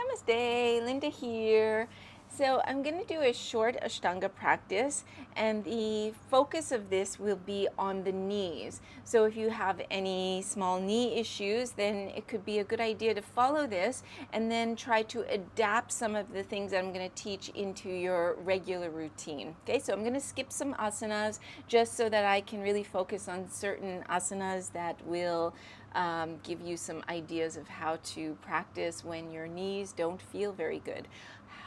Namaste, Linda here. So I'm going to do a short Ashtanga practice, and the focus of this will be on the knees. So if you have any small knee issues, then it could be a good idea to follow this and then try to adapt some of the things that I'm going to teach into your regular routine. Okay, so I'm going to skip some asanas just so that I can really focus on certain asanas that will give you some ideas of how to practice when your knees don't feel very good.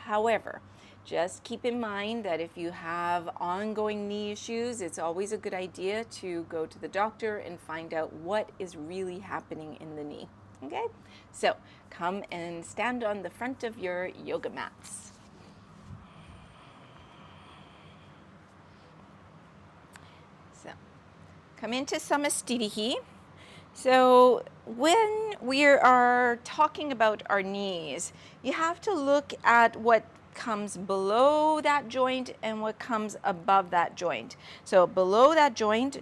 However, just keep in mind that if you have ongoing knee issues, it's always a good idea to go to the doctor and find out what is really happening in the knee. Okay? So come and stand on the front of your yoga mats. So come into Samasthiti. So when we are talking about our knees, you have to look at what comes below that joint and what comes above that joint. So below that joint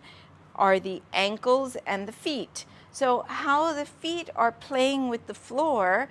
are the ankles and the feet. So how the feet are playing with the floor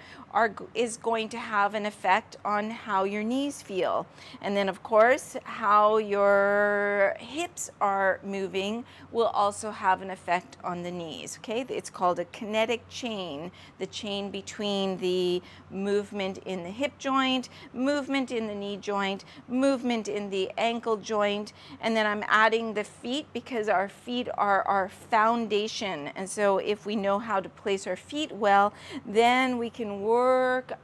is going to have an effect on how your knees feel. And then of course, how your hips are moving will also have an effect on the knees, okay? It's called a kinetic chain, the chain between the movement in the hip joint, movement in the knee joint, movement in the ankle joint, and then I'm adding the feet because our feet are our foundation. And so if we know how to place our feet well, then we can work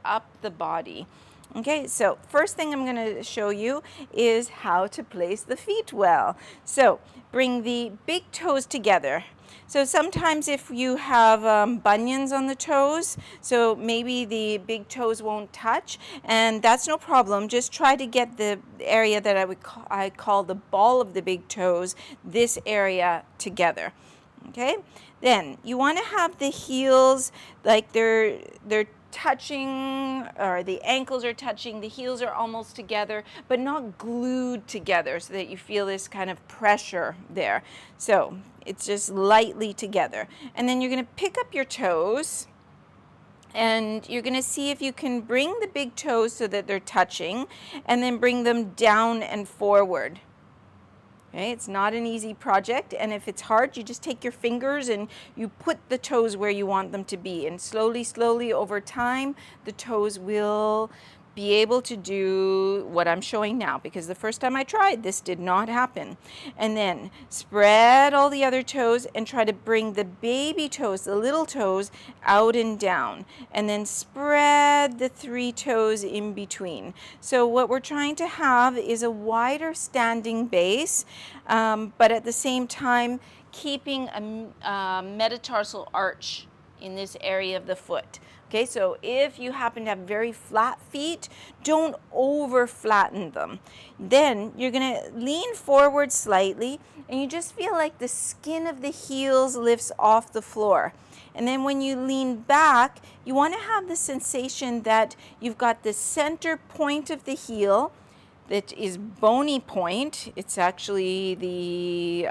up the body. Okay, so first thing I'm going to show you is how to place the feet well. So bring the big toes together. So sometimes if you have bunions on the toes, so maybe the big toes won't touch, and that's no problem. Just try to get the area that I call the ball of the big toes, this area together. Okay, then you want to have the heels like they're touching, or the ankles are touching, the heels are almost together, but not glued together so that you feel this kind of pressure there. So it's just lightly together. And then you're going to pick up your toes, and you're going to see if you can bring the big toes so that they're touching, and then bring them down and forward. Okay, it's not an easy project, and if it's hard, you just take your fingers and you put the toes where you want them to be, and slowly over time the toes will be able to do what I'm showing now, because the first time I tried this did not happen. And then spread all the other toes and try to bring the baby toes, the little toes, out and down, and then spread the 3 toes in between. So what we're trying to have is a wider standing base, but at the same time keeping a metatarsal arch in this area of the foot. Okay, so if you happen to have very flat feet, don't over flatten them. Then you're going to lean forward slightly, and you just feel like the skin of the heels lifts off the floor. And then when you lean back, you want to have the sensation that you've got the center point of the heel that is bony point. It's actually the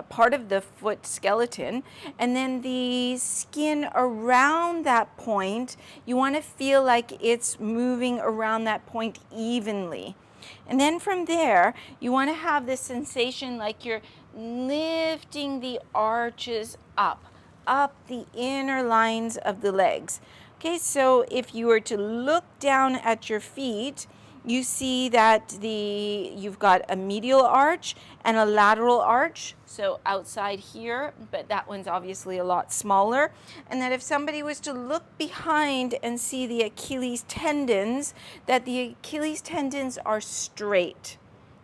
part of the foot skeleton, and then the skin around that point, you want to feel like it's moving around that point evenly. And then from there, you want to have this sensation like you're lifting the arches up the inner lines of the legs. Okay, so if you were to look down at your feet, you see that you've got a medial arch and a lateral arch, so outside here, but that one's obviously a lot smaller. And that if somebody was to look behind and see the Achilles tendons, that the Achilles tendons are straight.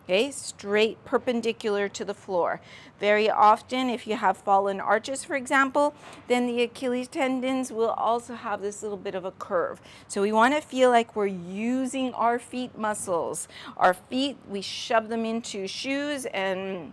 Okay, straight, perpendicular to the floor. Very often, if you have fallen arches, for example, then the Achilles tendons will also have this little bit of a curve. So we want to feel like we're using our feet muscles. Our feet, we shove them into shoes, and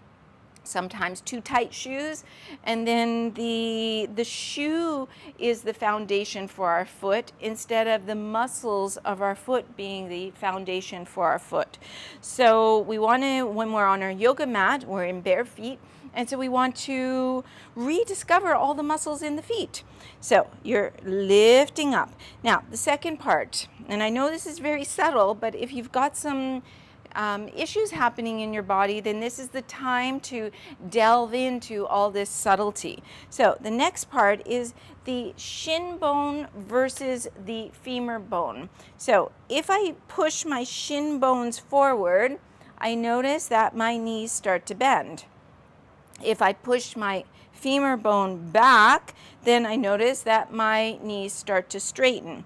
sometimes too tight shoes, and then the shoe is the foundation for our foot instead of the muscles of our foot being the foundation for our foot. So we want to, when we're on our yoga mat, we're in bare feet, And so we want to rediscover all the muscles in the feet. So you're lifting up. Now, the second part, and I know this is very subtle, but if you've got some issues happening in your body, then this is the time to delve into all this subtlety. So the next part is the shin bone versus the femur bone. So if I push my shin bones forward, I notice that my knees start to bend. If I push my femur bone back, then I notice that my knees start to straighten.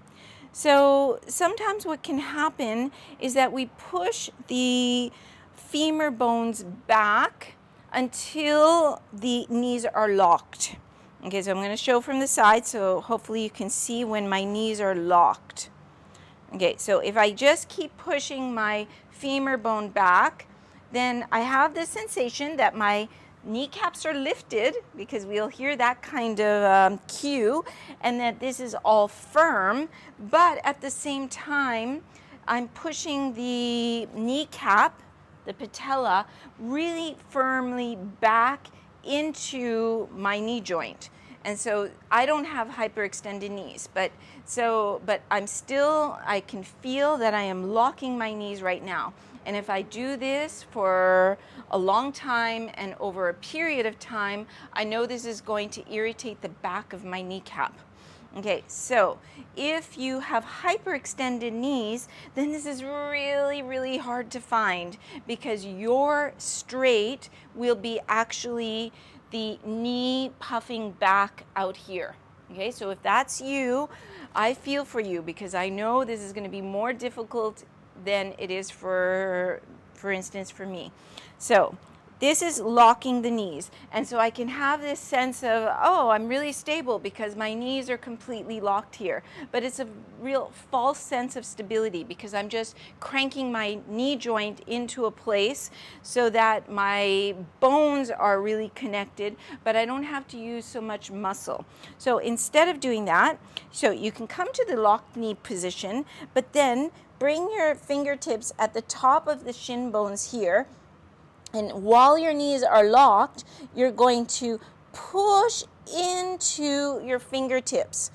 So sometimes what can happen is that we push the femur bones back until the knees are locked. Okay, so I'm going to show from the side, so hopefully you can see when my knees are locked. Okay, so if I just keep pushing my femur bone back, then I have the sensation that my kneecaps are lifted, because we'll hear that kind of cue, and that this is all firm, but at the same time, I'm pushing the kneecap, the patella, really firmly back into my knee joint. And so I don't have hyperextended knees, but I can feel that I am locking my knees right now. And if I do this for a long time and over a period of time, I know this is going to irritate the back of my kneecap. Okay, so if you have hyperextended knees, then this is really, really hard to find, because your straight will be actually the knee puffing back out here. Okay, so if that's you, I feel for you, because I know this is going to be more difficult than it is for instance, for me. So this is locking the knees. And so I can have this sense of, oh, I'm really stable because my knees are completely locked here. But it's a real false sense of stability, because I'm just cranking my knee joint into a place so that my bones are really connected, but I don't have to use so much muscle. So instead of doing that, so you can come to the locked knee position, but then bring your fingertips at the top of the shin bones here. And while your knees are locked, you're going to push into your fingertips.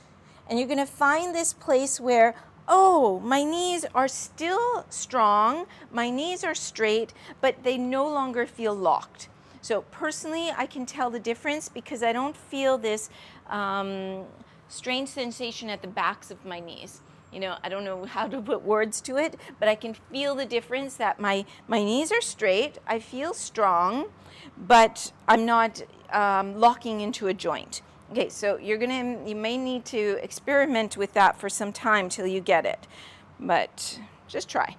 And you're going to find this place where, oh, my knees are still strong, my knees are straight, but they no longer feel locked. So personally, I can tell the difference, because I don't feel this strange sensation at the backs of my knees. You know, I don't know how to put words to it, but I can feel the difference that my knees are straight, I feel strong, but I'm not locking into a joint. Okay, so you may need to experiment with that for some time till you get it, but just try.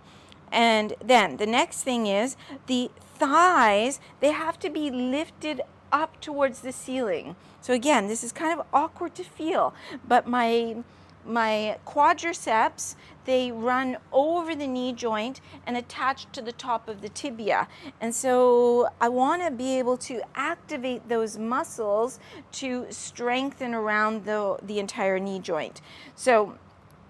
And then the next thing is the thighs, they have to be lifted up towards the ceiling. So again, this is kind of awkward to feel, but my quadriceps, they run over the knee joint and attach to the top of the tibia. And so I want to be able to activate those muscles to strengthen around the entire knee joint. So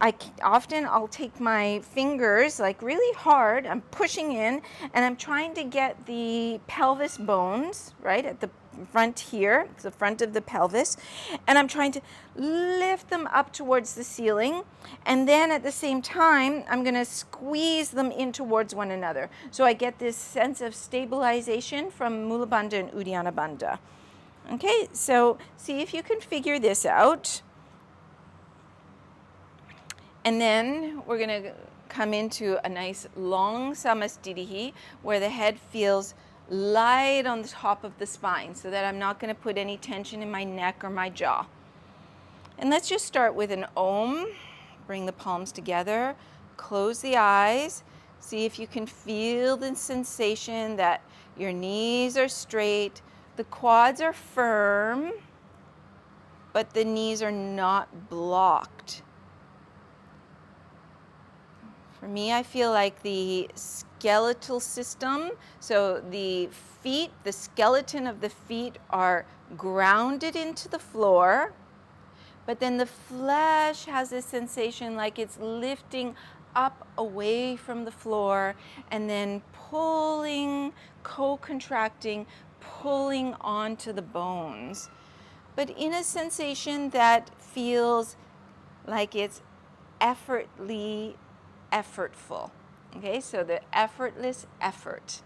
I'll take my fingers like really hard, I'm pushing in, and I'm trying to get the pelvis bones, right, at the front here, the front of the pelvis, and I'm trying to lift them up towards the ceiling, and then at the same time I'm going to squeeze them in towards one another. So I get this sense of stabilization from Mula Bandha and Uddiyana Bandha. Okay, so see if you can figure this out. And then we're going to come into a nice long Samasthiti, where the head feels light on the top of the spine, so that I'm not going to put any tension in my neck or my jaw. And let's just start with an Om. Bring the palms together, close the eyes, see if you can feel the sensation that your knees are straight, the quads are firm, but the knees are not blocked. For me, I feel like the skeletal system, so the feet, the skeleton of the feet are grounded into the floor, but then the flesh has this sensation like it's lifting up away from the floor and then pulling, co-contracting, pulling onto the bones, but in a sensation that feels like it's effortful. Okay, so the effortless effort.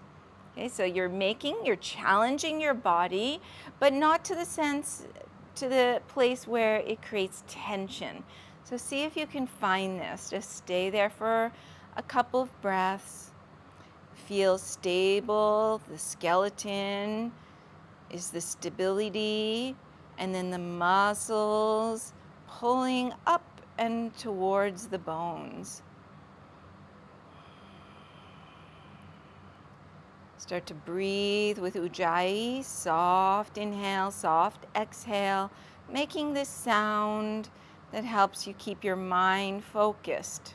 Okay, so you're challenging your body, but not to the place where it creates tension. So see if you can find this. Just stay there for a couple of breaths. Feel stable. The skeleton is the stability, and then the muscles pulling up and towards the bones. Start to breathe with Ujjayi, soft inhale, soft exhale, making this sound that helps you keep your mind focused.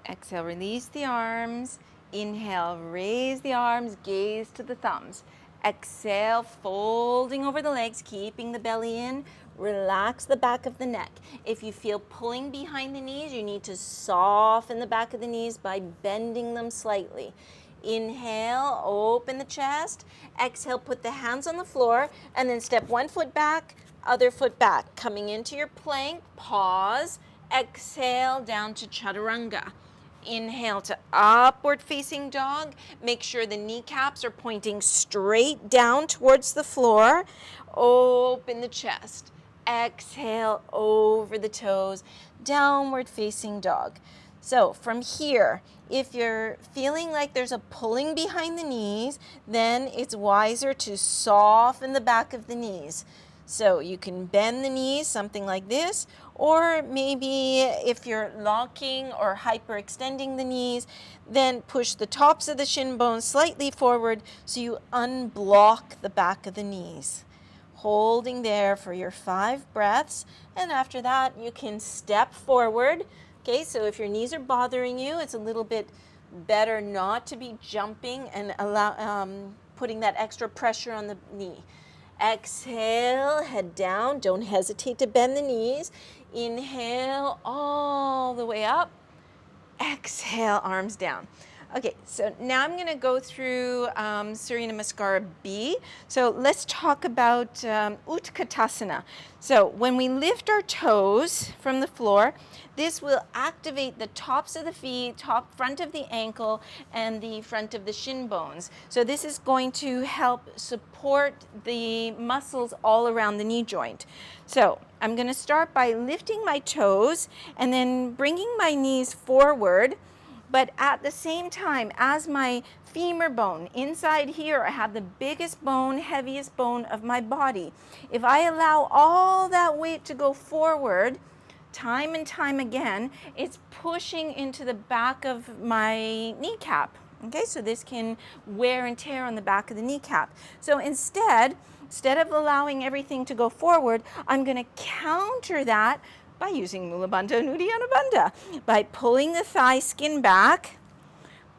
Exhale, release the arms. Inhale, raise the arms, gaze to the thumbs. Exhale, folding over the legs, keeping the belly in. Relax the back of the neck. If you feel pulling behind the knees, you need to soften the back of the knees by bending them slightly. Inhale, open the chest. Exhale, put the hands on the floor, and then step one foot back, other foot back. Coming into your plank, pause. Exhale, down to chaturanga. Inhale to upward facing dog. Make sure the kneecaps are pointing straight down towards the floor. Open the chest. Exhale over the toes, downward facing dog. So from here, if you're feeling like there's a pulling behind the knees, then it's wiser to soften the back of the knees. So you can bend the knees, something like this, or maybe if you're locking or hyperextending the knees, then push the tops of the shin bones slightly forward so you unblock the back of the knees. Holding there for your 5 breaths, and after that you can step forward. Okay, so if your knees are bothering you, it's a little bit better not to be jumping and putting that extra pressure on the knee. Exhale, head down. Don't hesitate to bend the knees. Inhale all the way up. Exhale, arms down. Okay, so now I'm going to go through Surya Namaskara B. So let's talk about Utkatasana. So when we lift our toes from the floor, this will activate the tops of the feet, front of the ankle, and the front of the shin bones. So this is going to help support the muscles all around the knee joint. So I'm going to start by lifting my toes and then bringing my knees forward. But at the same time, as my femur bone, inside here, I have the biggest bone, heaviest bone of my body. If I allow all that weight to go forward, time and time again, it's pushing into the back of my kneecap. Okay, so this can wear and tear on the back of the kneecap. So instead of allowing everything to go forward, I'm going to counter that by using Mula Bandha and Uddiyana Bandha, by pulling the thigh skin back,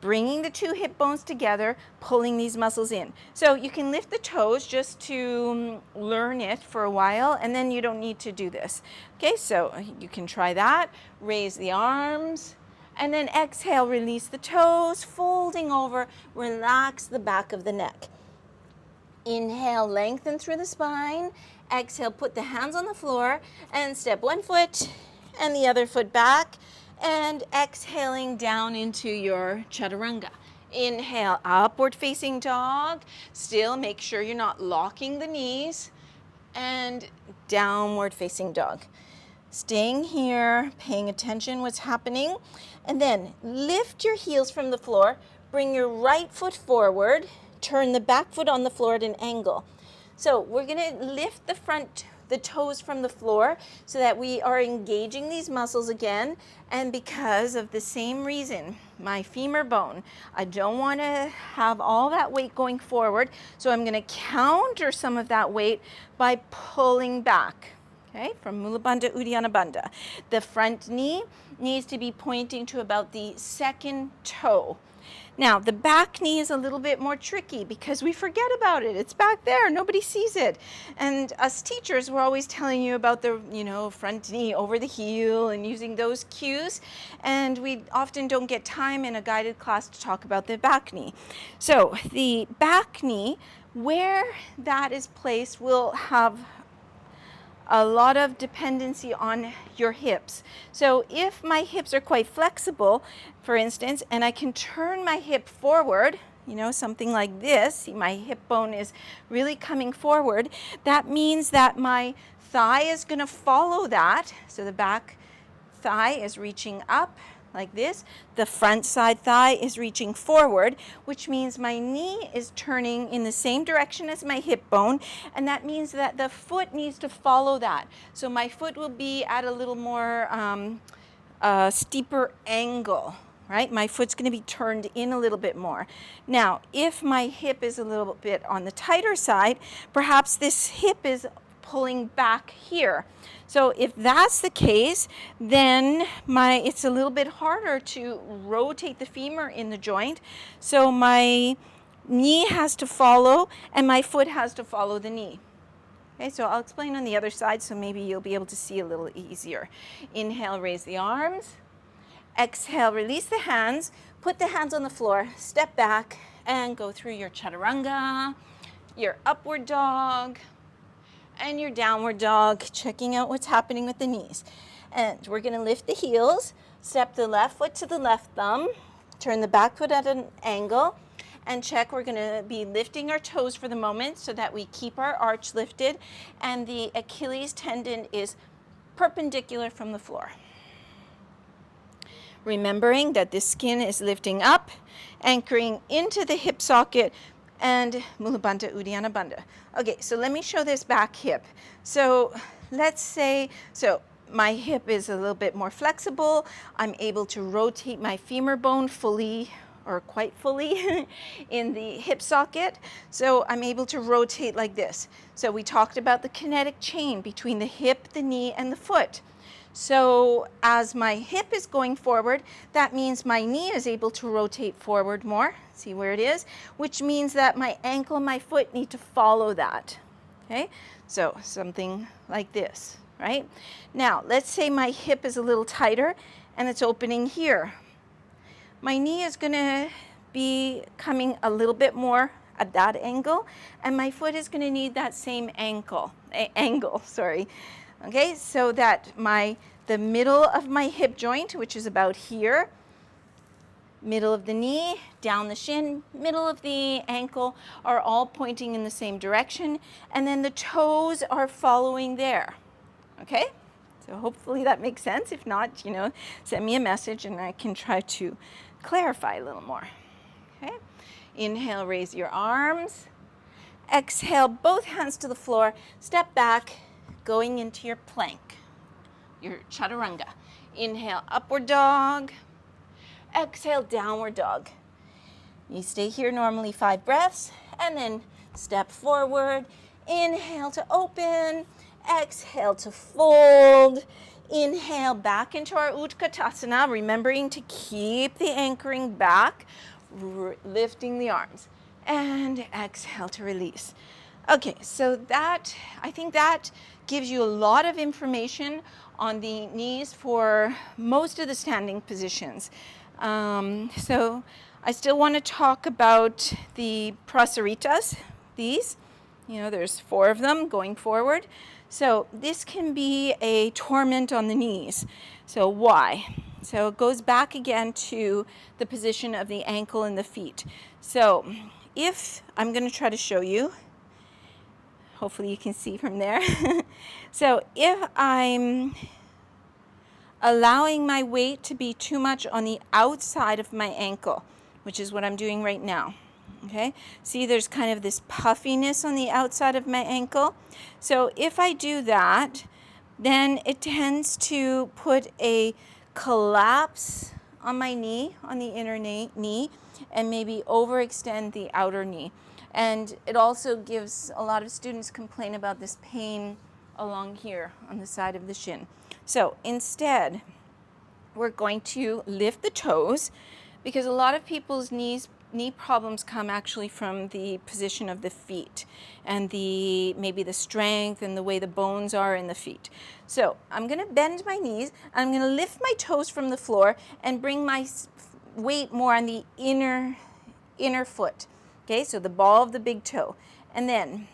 bringing the 2 hip bones together, pulling these muscles in. So you can lift the toes just to learn it for a while, and then you don't need to do this. Okay, so you can try that. Raise the arms, and then exhale, release the toes, folding over, relax the back of the neck. Inhale, lengthen through the spine. Exhale, put the hands on the floor and step one foot and the other foot back, and exhaling down into your chaturanga. Inhale, upward facing dog. Still make sure you're not locking the knees, and downward facing dog. Staying here, paying attention what's happening, and then lift your heels from the floor. Bring your right foot forward. Turn the back foot on the floor at an angle. So we're going to lift the toes from the floor so that we are engaging these muscles again. And because of the same reason, my femur bone, I don't want to have all that weight going forward. So I'm going to counter some of that weight by pulling back. Okay, from Mula Bandha, Uddiyana Bandha. The front knee needs to be pointing to about the second toe. Now, the back knee is a little bit more tricky because we forget about it. It's back there. Nobody sees it. And us teachers, we're always telling you about the, front knee over the heel and using those cues. And we often don't get time in a guided class to talk about the back knee. So the back knee, where that is placed, will have a lot of dependency on your hips. So if my hips are quite flexible, for instance, and I can turn my hip forward, something like this, see my hip bone is really coming forward, that means that my thigh is going to follow that. So the back thigh is reaching up like this. The front side thigh is reaching forward, which means my knee is turning in the same direction as my hip bone, and that means that the foot needs to follow that. So my foot will be at a little more steeper angle, right? My foot's going to be turned in a little bit more. Now, if my hip is a little bit on the tighter side, perhaps this hip is pulling back here. So if that's the case, then it's a little bit harder to rotate the femur in the joint. So my knee has to follow and my foot has to follow the knee. Okay, so I'll explain on the other side so maybe you'll be able to see a little easier. Inhale, raise the arms. Exhale, release the hands. Put the hands on the floor, step back and go through your chaturanga, your upward dog, and your downward dog, checking out what's happening with the knees. And we're going to lift the heels, step the left foot to the left thumb, turn the back foot at an angle, and check. We're going to be lifting our toes for the moment so that we keep our arch lifted and the Achilles tendon is perpendicular from the floor. Remembering that the skin is lifting up, anchoring into the hip socket, and Mula Bandha, Uddiyana Bandha. Okay, so let me show this back hip. So let's say, my hip is a little bit more flexible. I'm able to rotate my femur bone fully or quite fully in the hip socket. So I'm able to rotate like this. So we talked about the kinetic chain between the hip, the knee, and the foot. So as my hip is going forward, that means my knee is able to rotate forward more. See where it is? Which means that my ankle and my foot need to follow that. Okay? So something like this, right? Now, let's say my hip is a little tighter and it's opening here. My knee is going to be coming a little bit more at that angle, and my foot is going to need that same angle. Okay, so that the middle of my hip joint, which is about here, middle of the knee, down the shin, middle of the ankle are all pointing in the same direction, and then the toes are following there. Okay, so hopefully that makes sense. If not, send me a message and I can try to clarify a little more. Okay, inhale, raise your arms. Exhale, both hands to the floor, step back, going into your plank, your chaturanga. Inhale, upward dog. Exhale, downward dog. You stay here normally 5 breaths, and then step forward. Inhale to open. Exhale to fold. Inhale back into our Utkatasana, remembering to keep the anchoring back, lifting the arms. And exhale to release. Okay, so I think that gives you a lot of information on the knees for most of the standing positions. So I still want to talk about the Prasaritas, these. There's 4 of them going forward. So this can be a torment on the knees. So why? So it goes back again to the position of the ankle and the feet. So if I'm going to try to show you, hopefully you can see from there. So if I'm allowing my weight to be too much on the outside of my ankle, which is what I'm doing right now. Okay, see there's kind of this puffiness on the outside of my ankle. So if I do that, then it tends to put a collapse on my knee, on the inner knee, and maybe overextend the outer knee. And it also gives, a lot of students complain about this pain along here on the side of the shin. So instead, we're going to lift the toes, because a lot of people's knee problems come actually from the position of the feet and maybe the strength and the way the bones are in the feet. So I'm going to bend my knees. I'm going to lift my toes from the floor and bring my weight more on the inner foot. Okay, so the ball of the big toe. And then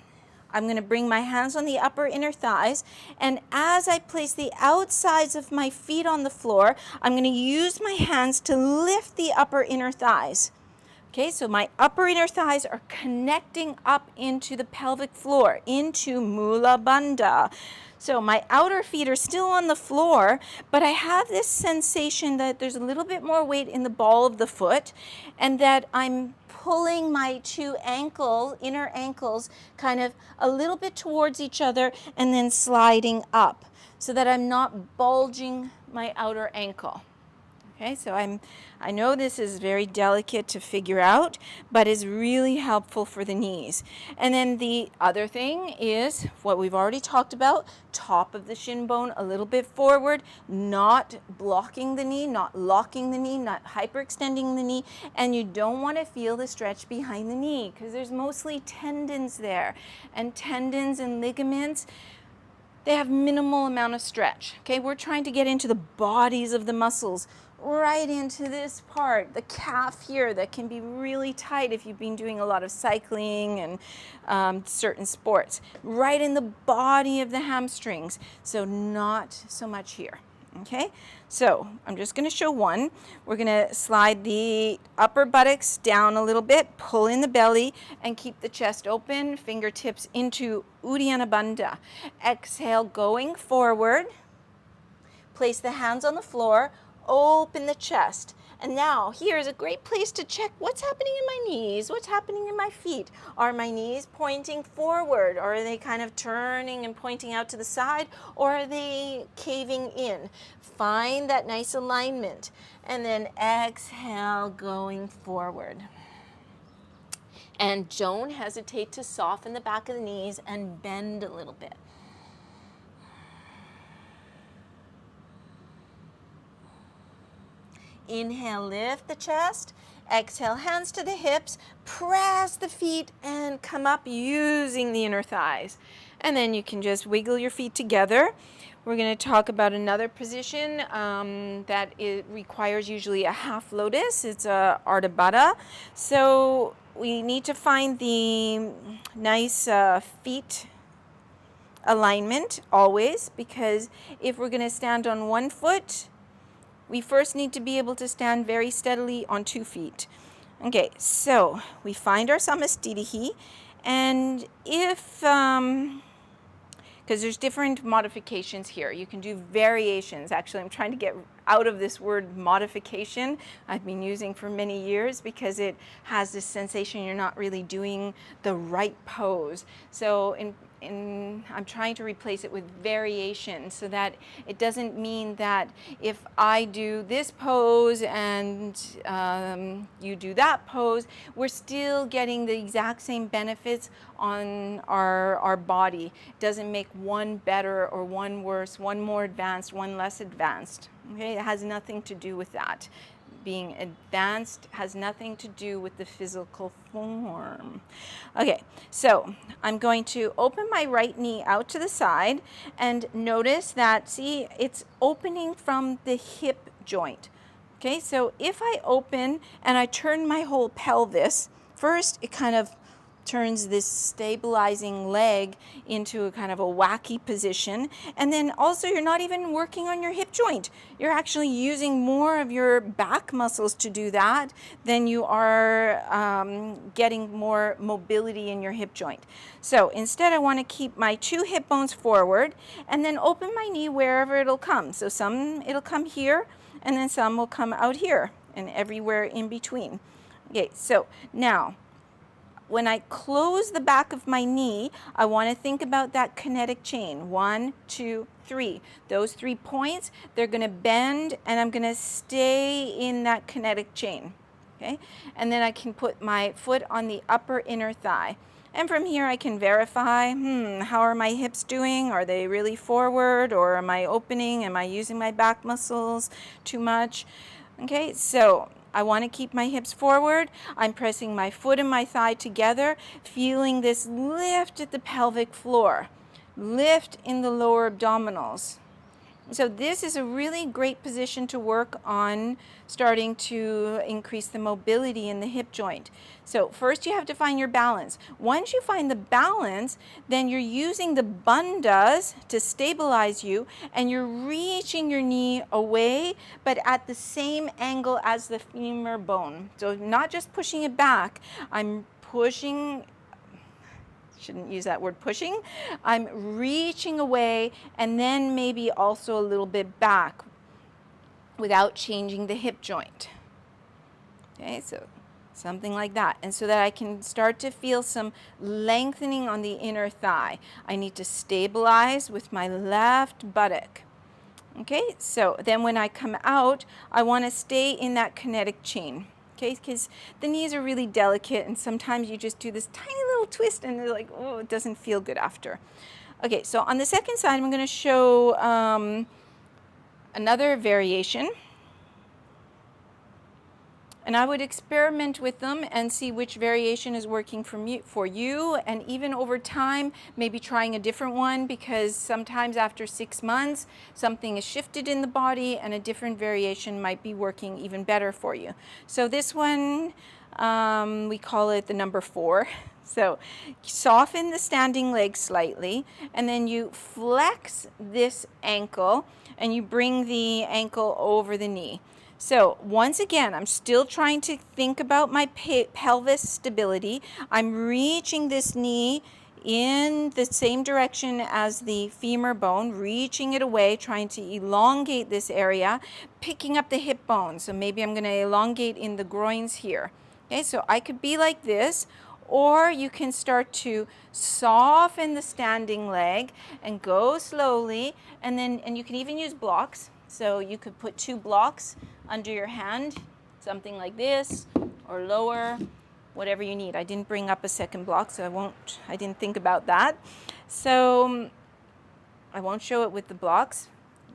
I'm going to bring my hands on the upper inner thighs, and as I place the outsides of my feet on the floor, I'm going to use my hands to lift the upper inner thighs. Okay, so my upper inner thighs are connecting up into the pelvic floor, into Mula Bandha. So my outer feet are still on the floor, but I have this sensation that there's a little bit more weight in the ball of the foot, and that I'm pulling my two inner ankles kind of a little bit towards each other and then sliding up so that I'm not bulging my outer ankle. Okay, so I know this is very delicate to figure out, but is really helpful for the knees. And then the other thing is what we've already talked about, top of the shin bone a little bit forward, not blocking the knee, not locking the knee, not hyperextending the knee, and you don't want to feel the stretch behind the knee because there's mostly tendons there, and tendons and ligaments, they have minimal amount of stretch. Okay, we're trying to get into the bodies of the muscles, right into this part, the calf here, that can be really tight if you've been doing a lot of cycling and certain sports, right in the body of the hamstrings, so not so much here. Okay, so I'm just going to show one. We're going to slide the upper buttocks down a little bit, pull in the belly, and keep the chest open, fingertips into Uddiyana Bandha. Exhale, going forward. Place the hands on the floor, open the chest. And now here is a great place to check what's happening in my knees, what's happening in my feet. Are my knees pointing forward, or are they kind of turning and pointing out to the side, or are they caving in? Find that nice alignment, and then exhale, going forward. And don't hesitate to soften the back of the knees and bend a little bit. Inhale, lift the chest. Exhale, hands to the hips. Press the feet and come up using the inner thighs. And then you can just wiggle your feet together. We're going to talk about another position that it requires usually a half lotus. It's a Ardha Baddha. So we need to find the nice feet alignment always, because if we're going to stand on one foot, we first need to be able to stand very steadily on 2 feet. Okay, so we find our Samasthiti, and if, because there's different modifications here. You can do variations. Actually, I'm trying to get out of this word modification I've been using for many years, because it has this sensation you're not really doing the right pose. So I'm trying to replace it with variation, so that it doesn't mean that if I do this pose and you do that pose, we're still getting the exact same benefits on our body. It doesn't make one better or one worse, one more advanced, one less advanced. Okay, it has nothing to do with that. Being advanced has nothing to do with the physical form. Okay, so I'm going to open my right knee out to the side, and notice that, see, it's opening from the hip joint. Okay, so if I open and I turn my whole pelvis, first it kind of turns this stabilizing leg into a kind of a wacky position, and then also you're not even working on your hip joint. You're actually using more of your back muscles to do that than you are getting more mobility in your hip joint. So instead, I want to keep my 2 hip bones forward and then open my knee wherever it'll come. So some it'll come here, and then some will come out here, and everywhere in between. Okay, so now when I close the back of my knee, I want to think about that kinetic chain. 1, 2, 3. Those 3 points, they're going to bend, and I'm going to stay in that kinetic chain. Okay? And then I can put my foot on the upper inner thigh. And from here I can verify, how are my hips doing? Are they really forward, or am I opening? Am I using my back muscles too much? Okay, so I want to keep my hips forward. I'm pressing my foot and my thigh together, feeling this lift at the pelvic floor, lift in the lower abdominals. So this is a really great position to work on starting to increase the mobility in the hip joint. So first you have to find your balance. Once you find the balance, then you're using the bandhas to stabilize you, and you're reaching your knee away, but at the same angle as the femur bone. So not just pushing it back, I'm pushing, shouldn't use that word pushing. I'm reaching away and then maybe also a little bit back without changing the hip joint. Okay, so something like that. And so that I can start to feel some lengthening on the inner thigh. I need to stabilize with my left buttock. Okay, so then when I come out, I want to stay in that kinetic chain. Okay, because the knees are really delicate, and sometimes you just do this tiny little twist and they're like, oh, it doesn't feel good after. Okay, so on the second side, I'm going to show another variation. And I would experiment with them and see which variation is working for you, and even over time, maybe trying a different one, because sometimes after 6 months, something is shifted in the body and a different variation might be working even better for you. So this one, we call it the number 4. So soften the standing leg slightly, and then you flex this ankle and you bring the ankle over the knee. So once again, I'm still trying to think about my pelvis stability. I'm reaching this knee in the same direction as the femur bone, reaching it away, trying to elongate this area, picking up the hip bone. So maybe I'm going to elongate in the groins here. Okay, so I could be like this, or you can start to soften the standing leg and go slowly, and you can even use blocks. So you could put 2 blocks under your hand, something like this, or lower, whatever you need. I didn't bring up a second block, so I didn't think about that. So I won't show it with the blocks,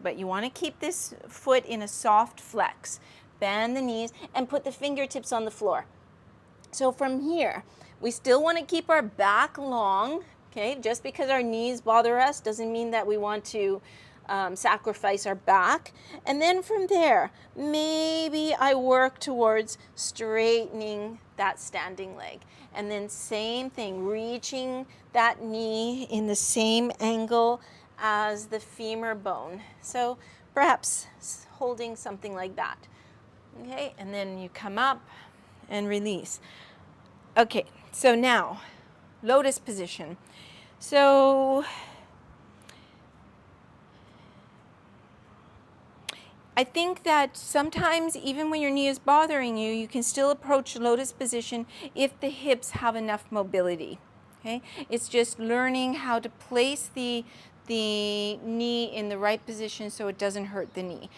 but you want to keep this foot in a soft flex. Bend the knees and put the fingertips on the floor. So from here, we still want to keep our back long, okay? Just because our knees bother us doesn't mean that we want to sacrifice our back. And then from there, maybe I work towards straightening that standing leg. And then same thing, reaching that knee in the same angle as the femur bone. So perhaps holding something like that. Okay, and then you come up and release. Okay, so now, lotus position. So I think that sometimes even when your knee is bothering you, you can still approach lotus position if the hips have enough mobility. Okay? It's just learning how to place the knee in the right position so it doesn't hurt the knee.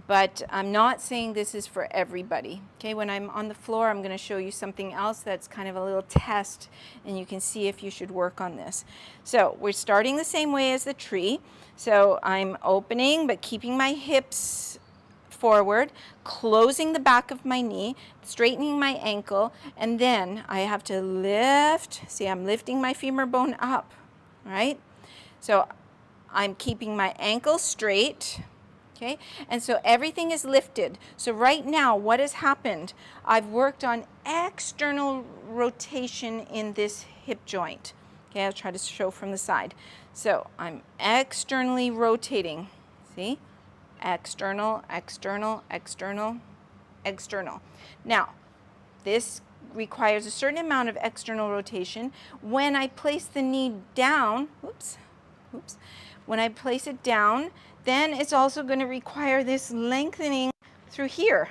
But I'm not saying this is for everybody. Okay? When I'm on the floor, I'm going to show you something else that's kind of a little test, and you can see if you should work on this. So we're starting the same way as the tree. So I'm opening but keeping my hips forward, closing the back of my knee, straightening my ankle, and then I have to lift. See, I'm lifting my femur bone up, right? So I'm keeping my ankle straight, okay? And so everything is lifted. So right now, what has happened? I've worked on external rotation in this hip joint. Okay, I'll try to show from the side. So I'm externally rotating, see? External, external, external, external. Now, this requires a certain amount of external rotation. When I place the knee down, when I place it down, then it's also going to require this lengthening through here.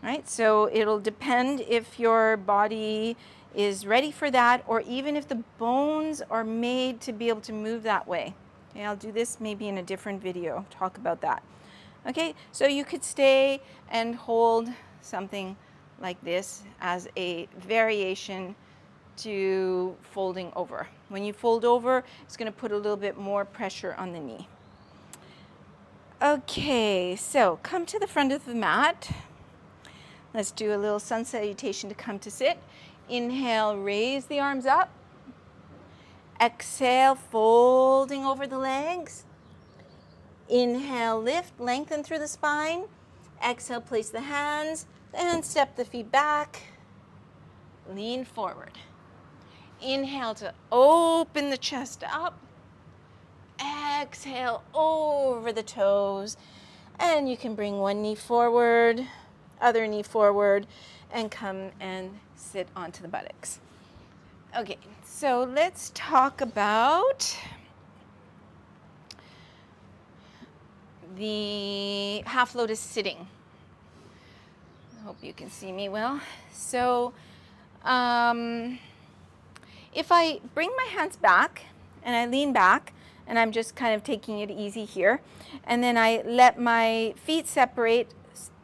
Right? So it'll depend if your body is ready for that, or even if the bones are made to be able to move that way. Okay, I'll do this maybe in a different video, talk about that. Okay, so you could stay and hold something like this as a variation to folding over. When you fold over, it's going to put a little bit more pressure on the knee. Okay, so come to the front of the mat. Let's do a little sun salutation to come to sit. Inhale, raise the arms up. Exhale, folding over the legs. Inhale, lift, lengthen through the spine. Exhale, place the hands, then step the feet back. Lean forward. Inhale to open the chest up. Exhale over the toes. And you can bring one knee forward, other knee forward, and come and sit onto the buttocks. Okay, so let's talk about the half lotus sitting. I hope you can see me well. So if I bring my hands back and I lean back, and I'm just kind of taking it easy here, and then I let my feet separate,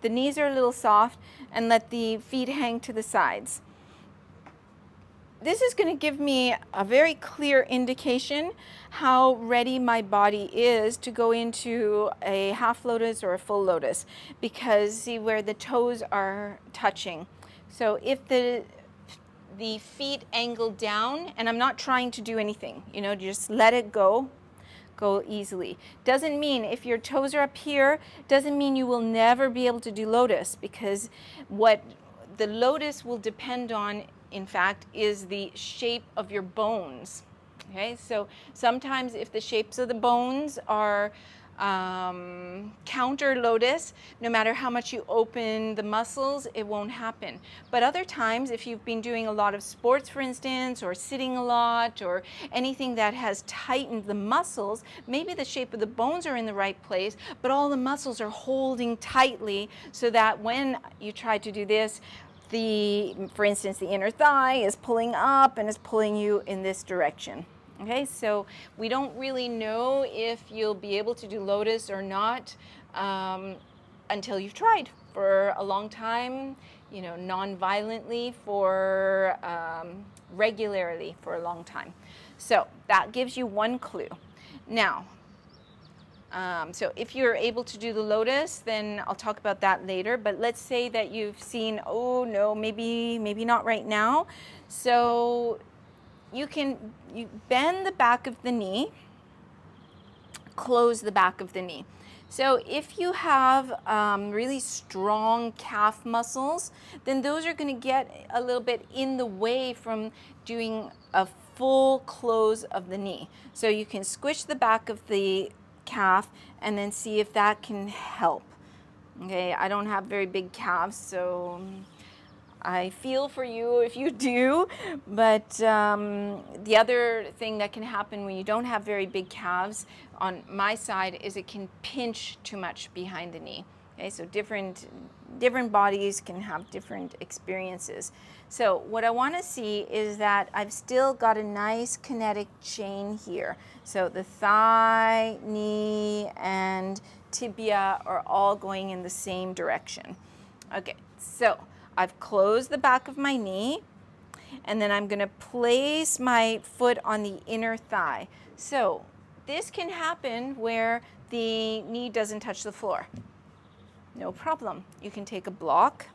the knees are a little soft, and let the feet hang to the sides. This is going to give me a very clear indication how ready my body is to go into a half lotus or a full lotus, because see where the toes are touching. So if the feet angle down, and I'm not trying to do anything, you know, just let it go easily. Doesn't mean if your toes are up here, doesn't mean you will never be able to do lotus, because what the lotus will depend on, in fact, is the shape of your bones. Okay, so sometimes if the shapes of the bones are counter lotus, no matter how much you open the muscles, it won't happen. But other times, if you've been doing a lot of sports, for instance, or sitting a lot, or anything that has tightened the muscles, maybe the shape of the bones are in the right place, but all the muscles are holding tightly, so that when you try to do this, for instance, the inner thigh is pulling up and is pulling you in this direction. Okay, so we don't really know if you'll be able to do lotus or not until you've tried for a long time, you know, non-violently, for regularly for a long time. So that gives you one clue. Now, so if you're able to do the lotus, then I'll talk about that later. But let's say that you've seen, oh no, maybe not right now. So you bend the back of the knee, close the back of the knee. So if you have really strong calf muscles, then those are going to get a little bit in the way from doing a full close of the knee. So you can squish the back of the calf and then see if that can help. Okay, I don't have very big calves, so I feel for you if you do, but the other thing that can happen when you don't have very big calves on my side is it can pinch too much behind the knee. Okay, so different bodies can have different experiences. So what I want to see is that I've still got a nice kinetic chain here. So the thigh, knee, and tibia are all going in the same direction. Okay, so I've closed the back of my knee, and then I'm going to place my foot on the inner thigh. So this can happen where the knee doesn't touch the floor. No problem. You can take a block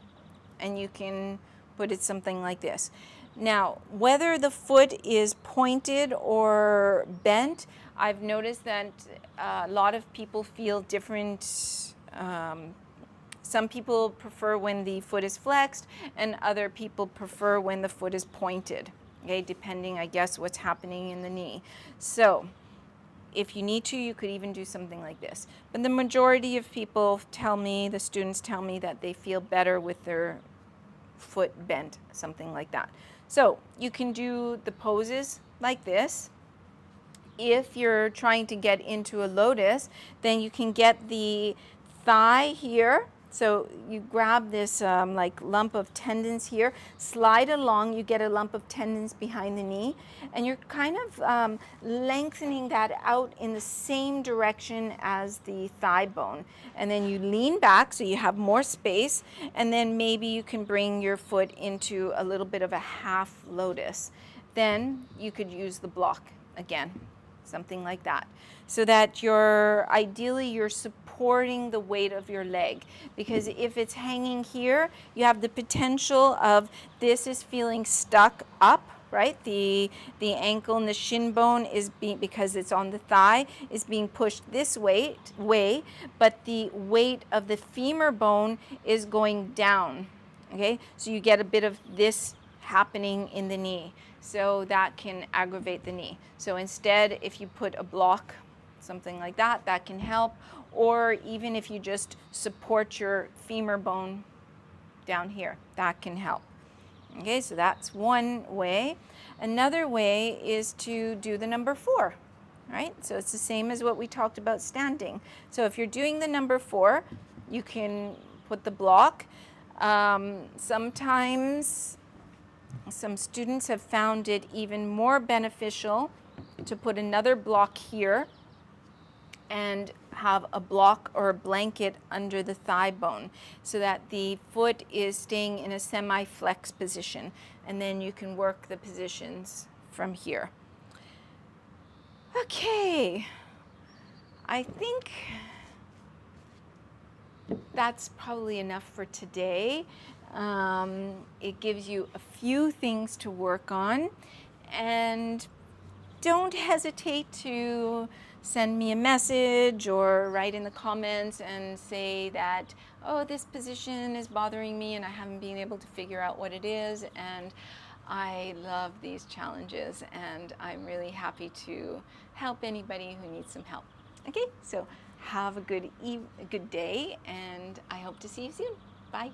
and you can put it something like this. Now, whether the foot is pointed or bent, I've noticed that a lot of people feel different. Some people prefer when the foot is flexed, and other people prefer when the foot is pointed, okay, depending, I guess, what's happening in the knee. So if you need to, you could even do something like this. But the majority of people tell me, the students tell me, that they feel better with their foot bent, something like that. So you can do the poses like this. If you're trying to get into a lotus, then you can get the thigh here. So you grab this like lump of tendons here, slide along, you get a lump of tendons behind the knee, and you're kind of lengthening that out in the same direction as the thigh bone. And then you lean back so you have more space, and then maybe you can bring your foot into a little bit of a half lotus. Then you could use the block again, something like that, so that ideally you're supporting the weight of your leg, because if it's hanging here, you have the potential of this is feeling stuck up, right? The ankle and the shin bone is being, because it's on the thigh, is being pushed this way, but the weight of the femur bone is going down. Okay, so you get a bit of this happening in the knee, so that can aggravate the knee. So instead, if you put a block, something like that, that can help. Or even if you just support your femur bone down here, that can help. Okay, so that's one way. Another way is to do the number 4, right? So it's the same as what we talked about standing. So if you're doing the number 4, you can put the block. Sometimes some students have found it even more beneficial to put another block here and have a block or a blanket under the thigh bone, so that the foot is staying in a semi-flex position, and then you can work the positions from here. Okay, I think that's probably enough for today. It gives you a few things to work on, and don't hesitate to send me a message or write in the comments and say that, oh, this position is bothering me and I haven't been able to figure out what it is, and I love these challenges and I'm really happy to help anybody who needs some help. Okay, so have a good day, and I hope to see you soon. Bye.